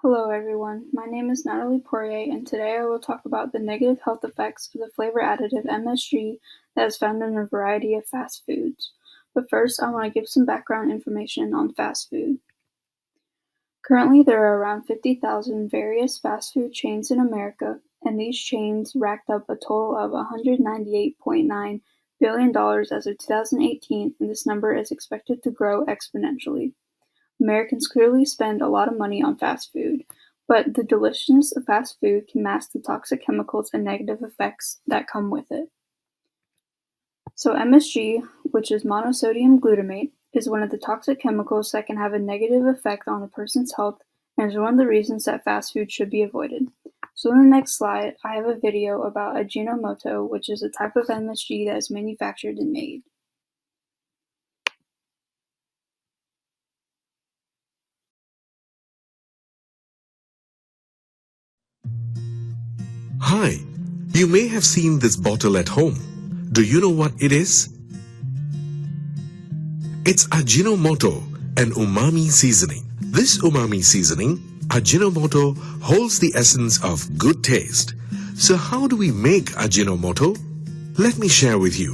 Hello everyone, my name is Natalie Poirier and today I will talk about the negative health effects of the flavor additive MSG that is found in a variety of fast foods. But first, I want to give some background information on fast food. Currently, there are around 50,000 various fast food chains in America, and these chains racked up a total of $198.9 billion as of 2018, and this number is expected to grow exponentially. Americans clearly spend a lot of money on fast food, but the deliciousness of fast food can mask the toxic chemicals and negative effects that come with it. So MSG, which is monosodium glutamate, is one of the toxic chemicals that can have a negative effect on a person's health and is one of the reasons that fast food should be avoided. So in the next slide, I have a video about Ajinomoto, which is a type of MSG that is manufactured and made. Hi, you may have seen this bottle at home. Do you know what it is? It's Ajinomoto, an umami seasoning. This umami seasoning, Ajinomoto, holds the essence of good taste. So how do we make Ajinomoto? Let me share with you.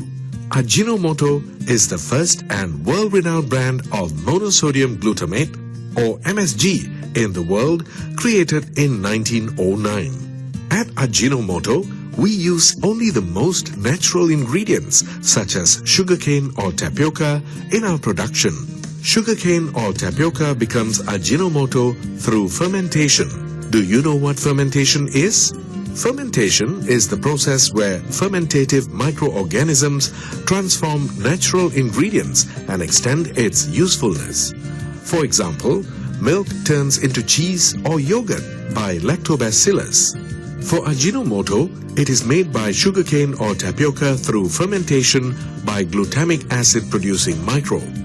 Ajinomoto is the first and world-renowned brand of monosodium glutamate, or MSG, in the world, created in 1909. At Ajinomoto, we use only the most natural ingredients such as sugarcane or tapioca in our production. Sugarcane or tapioca becomes Ajinomoto through fermentation. Do you know what fermentation is? Fermentation is the process where fermentative microorganisms transform natural ingredients and extend its usefulness. For example, milk turns into cheese or yogurt by lactobacillus. For Ajinomoto, it is made by sugarcane or tapioca through fermentation by glutamic acid producing microbe.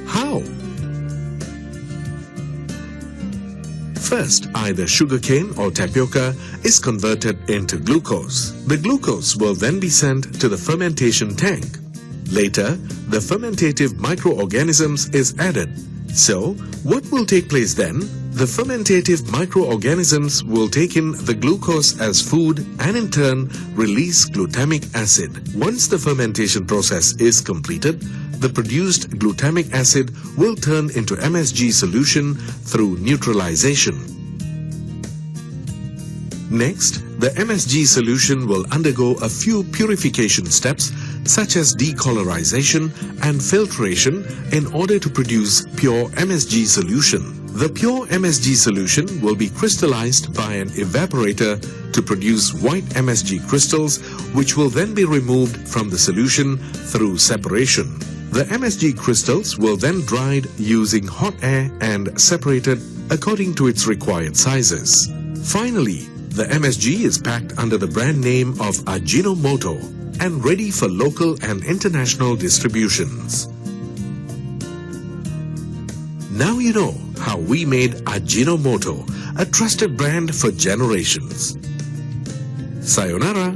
How? First, either sugarcane or tapioca is converted into glucose. The glucose will then be sent to the fermentation tank. Later, the fermentative microorganisms is added. So, what will take place then? The fermentative microorganisms will take in the glucose as food and in turn release glutamic acid. Once the fermentation process is completed, the produced glutamic acid will turn into MSG solution through neutralization. Next, the MSG solution will undergo a few purification steps such as decolorization and filtration in order to produce pure MSG solution. The pure MSG solution will be crystallized by an evaporator to produce white MSG crystals, which will then be removed from the solution through separation. The MSG crystals will then dried using hot air and separated according to its required sizes. Finally, the MSG is packed under the brand name of Ajinomoto and ready for local and international distributions. Now you know how we made Ajinomoto a trusted brand for generations. Sayonara.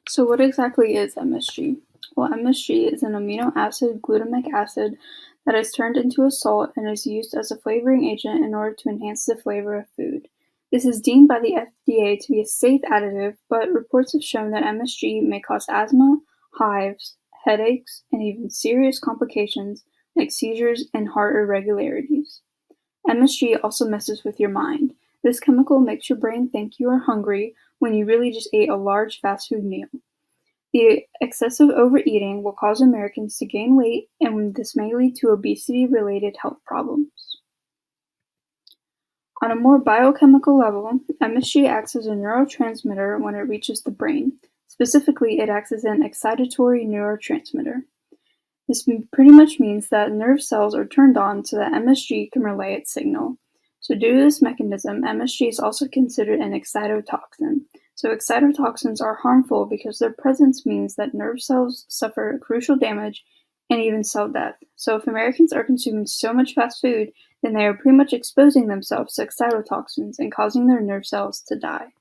So what exactly is MSG? Well, MSG is an amino acid glutamic acid that is turned into a salt and is used as a flavoring agent in order to enhance the flavor of food. This is deemed by the FDA to be a safe additive, but reports have shown that MSG may cause asthma, hives, headaches, and even serious complications like seizures and heart irregularities. MSG also messes with your mind. This chemical makes your brain think you are hungry when you really just ate a large fast food meal. The excessive overeating will cause Americans to gain weight, and this may lead to obesity-related health problems. On a more biochemical level, MSG acts as a neurotransmitter when it reaches the brain. Specifically, it acts as an excitatory neurotransmitter. This pretty much means that nerve cells are turned on so that MSG can relay its signal. So due to this mechanism, MSG is also considered an excitotoxin. So excitotoxins are harmful because their presence means that nerve cells suffer crucial damage and even cell death. So if Americans are consuming so much fast food, then they are pretty much exposing themselves to excitotoxins and causing their nerve cells to die.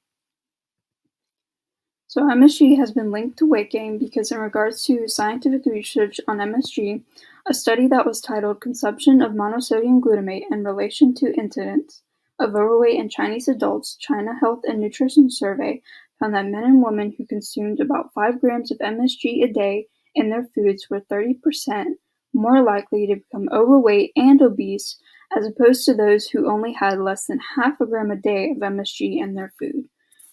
So MSG has been linked to weight gain because in regards to scientific research on MSG, A study that was titled Consumption of Monosodium Glutamate in Relation to Incidence of Overweight in Chinese Adults, China Health and Nutrition Survey found that men and women who consumed about 5 grams of MSG a day in their foods were 30% more likely to become overweight and obese as opposed to those who only had less than half a gram a day of MSG in their food.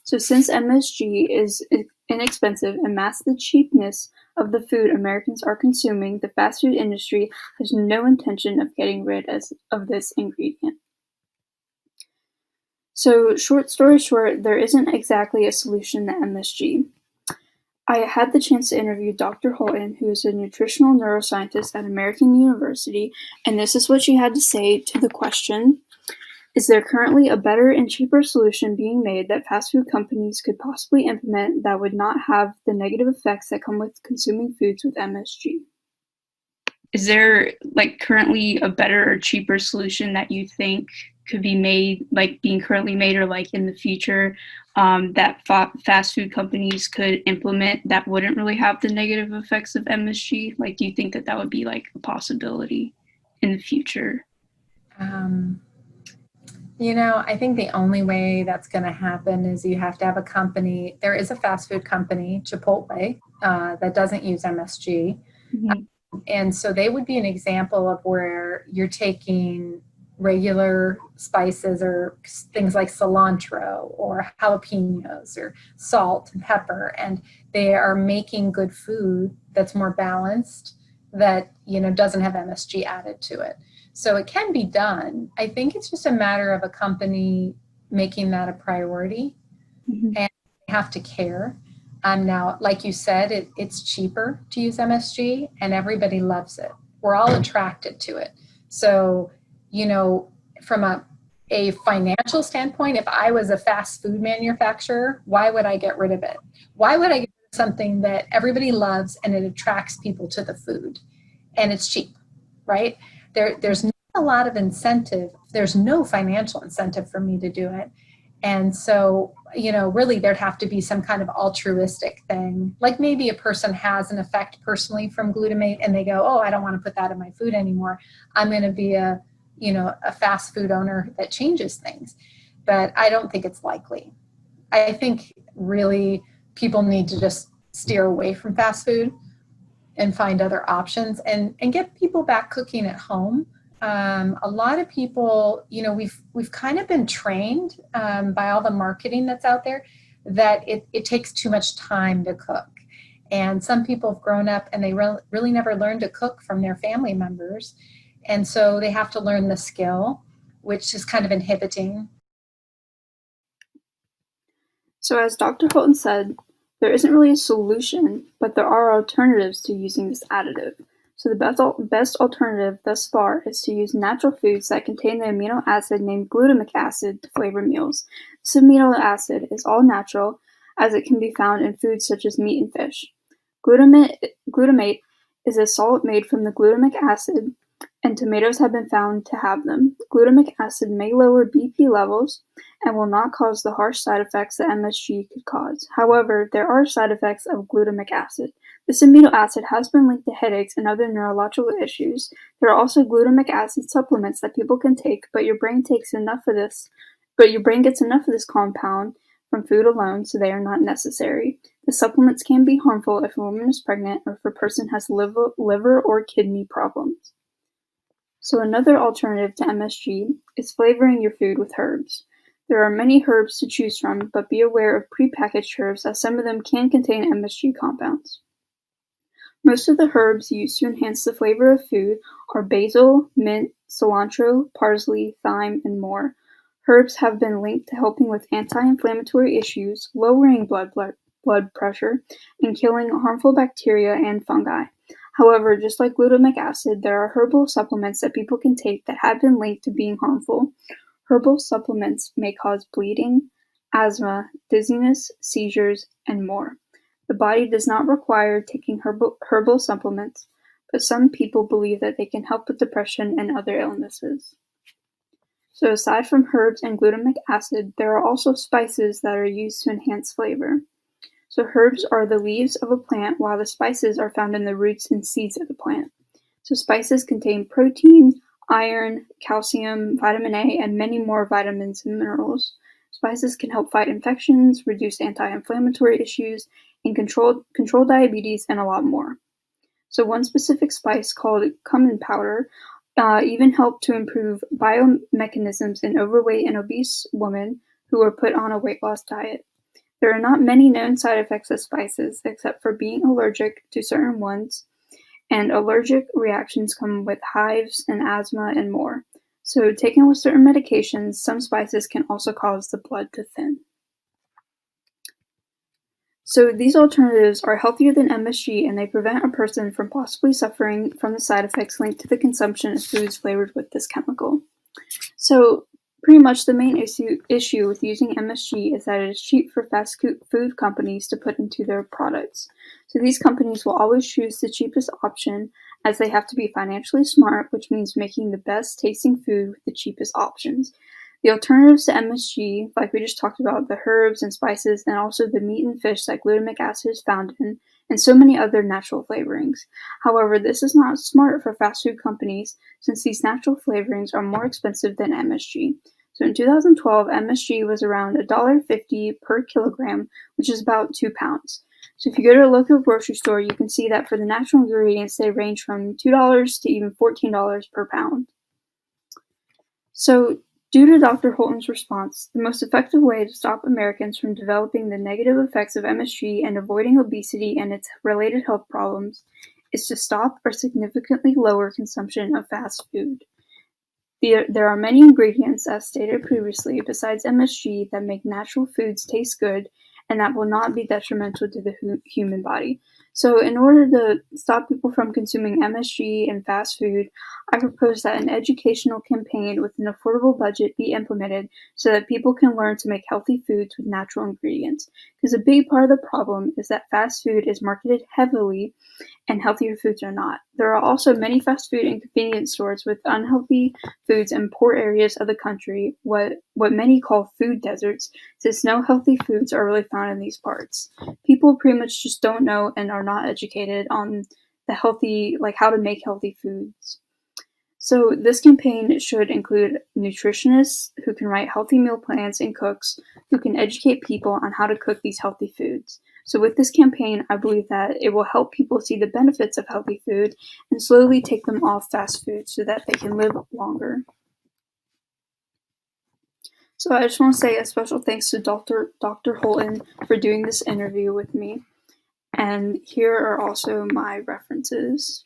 So since MSG is inexpensive and masks the cheapness of the food Americans are consuming, the fast food industry has no intention of getting rid of this ingredient. So short story short, there isn't exactly a solution to MSG. I had the chance to interview Dr. Holton, who is a nutritional neuroscientist at American University, and this is what she had to say to the question, is there currently a better and cheaper solution being made that fast food companies could possibly implement that would not have the negative effects that come with consuming foods with MSG? Is there currently a better or cheaper solution that you think could be made, being currently made or in the future, that fast food companies could implement that wouldn't really have the negative effects of MSG? Do you think that would be a possibility in the future? I think the only way that's going to happen is you have to have a company. There is a fast food company, Chipotle, that doesn't use MSG. Mhm. And so they would be an example of where you're taking regular spices or things like cilantro or jalapenos or salt and pepper, and they are making good food that's more balanced, that doesn't have MSG added to it. So it can be done. I think it's just a matter of a company making that a priority, Mhm. and they have to care. Now, like you said, it's cheaper to use MSG and everybody loves it. We're all attracted to it. So, from a financial standpoint, if I was a fast food manufacturer, why would I get rid of it? Why would I get rid of something that everybody loves and it attracts people to the food and it's cheap, right? There's not a lot of incentive. There's no financial incentive for me to do it. And so, really there'd have to be some kind of altruistic thing. Like maybe a person has an effect personally from glutamate and they go, oh, I don't want to put that in my food anymore. I'm going to be a fast food owner that changes things. But I don't think it's likely. I think really people need to just steer away from fast food and find other options and get people back cooking at home. A lot of people, we've kind of been trained by all the marketing that's out there that it takes too much time to cook. And some people have grown up and they really never learned to cook from their family members. And so they have to learn the skill, which is kind of inhibiting. So as Dr. Holton said, there isn't really a solution, but there are alternatives to using this additive. So the best alternative thus far is to use natural foods that contain the amino acid named glutamic acid to flavor meals. This amino acid is all natural, as it can be found in foods such as meat and fish. Glutamate is a salt made from the glutamic acid, and tomatoes have been found to have them. Glutamic acid may lower BP levels and will not cause the harsh side effects that MSG could cause. However, there are side effects of glutamic acid. This amino acid has been linked to headaches and other neurological issues. There are also glutamic acid supplements that people can take, but your brain gets enough of this compound from food alone, so they are not necessary. The supplements can be harmful if a woman is pregnant or if a person has liver or kidney problems. So another alternative to MSG is flavoring your food with herbs. There are many herbs to choose from, but be aware of prepackaged herbs as some of them can contain MSG compounds. Most of the herbs used to enhance the flavor of food are basil, mint, cilantro, parsley, thyme, and more. Herbs have been linked to helping with anti-inflammatory issues, lowering blood pressure, and killing harmful bacteria and fungi. However, just like glutamic acid, there are herbal supplements that people can take that have been linked to being harmful. Herbal supplements may cause bleeding, asthma, dizziness, seizures, and more. The body does not require taking herbal supplements, but some people believe that they can help with depression and other illnesses. So aside from herbs and glutamic acid, there are also spices that are used to enhance flavor. So herbs are the leaves of a plant, while the spices are found in the roots and seeds of the plant. So spices contain protein, iron, calcium, vitamin A, and many more vitamins and minerals. Spices can help fight infections, reduce anti-inflammatory issues, and control diabetes and a lot more. So one specific spice called cumin powder even helped to improve biomechanisms in overweight and obese women who were put on a weight loss diet. There are not many known side effects of spices except for being allergic to certain ones, and allergic reactions come with hives and asthma and more. So taken with certain medications, some spices can also cause the blood to thin. So these alternatives are healthier than MSG, and they prevent a person from possibly suffering from the side effects linked to the consumption of foods flavored with this chemical. So pretty much the main issue with using MSG is that it is cheap for fast food companies to put into their products. So these companies will always choose the cheapest option, as they have to be financially smart, which means making the best tasting food with the cheapest options. The alternatives to MSG, like we just talked about, the herbs and spices, and also the meat and fish that glutamic acid is found in, and so many other natural flavorings. However, this is not smart for fast food companies, since these natural flavorings are more expensive than MSG. So in 2012, MSG was around $1.50 per kilogram, which is about 2 pounds. So if you go to a local grocery store, you can see that for the natural ingredients, they range from $2 to even $14 per pound. So due to Dr. Holton's response, the most effective way to stop Americans from developing the negative effects of MSG and avoiding obesity and its related health problems is to stop or significantly lower consumption of fast food. There are many ingredients, as stated previously, besides MSG that make natural foods taste good and that will not be detrimental to the human body. So in order to stop people from consuming MSG and fast food, I propose that an educational campaign with an affordable budget be implemented so that people can learn to make healthy foods with natural ingredients. Because a big part of the problem is that fast food is marketed heavily and healthier foods are not. There are also many fast food and convenience stores with unhealthy foods in poor areas of the country, what many call food deserts, since no healthy foods are really found in these parts. People pretty much just don't know and are not educated on the healthy, like how to make healthy foods. So this campaign should include nutritionists who can write healthy meal plans and cooks who can educate people on how to cook these healthy foods. So with this campaign, I believe that it will help people see the benefits of healthy food and slowly take them off fast food so that they can live longer. So I just want to say a special thanks to Dr. Holton for doing this interview with me. And here are also my references.